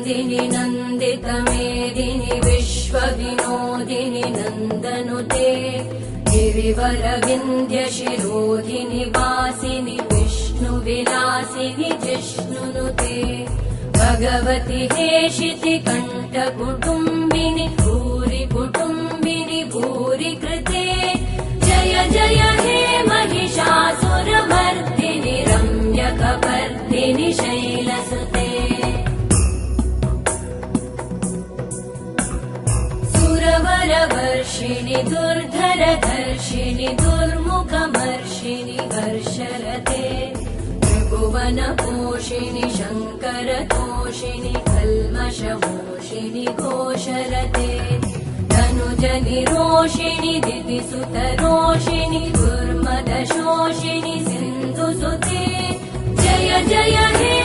मेदिनि नन्दितमेदिनि विश्वविनोदिनि नन्दनुते गिरिवरविन्द्यशिरोधिनि वासिनि विष्णुविलासिनि जिष्णुनुते भगवति हेशिति कण्ठकुटुम्बिनि भूरि कुटुम्बिनि भूरि कृते जय जय हे महिषासुरमर्दिनि रम्यकपर्दिनि शैलसुते सुरवरवर्षिणि दुर्धरधर्षिणि दुर्मुखमर्षिणि हर्षरते त्रिभुवनपोषिणि शङ्करतोषिणि कल्मषमोषिणि घोषरते धनुजनिरोषिणि दितिसुतरोषिणि दुर्मदशोषिणि सिन्धुसुते जय जय हे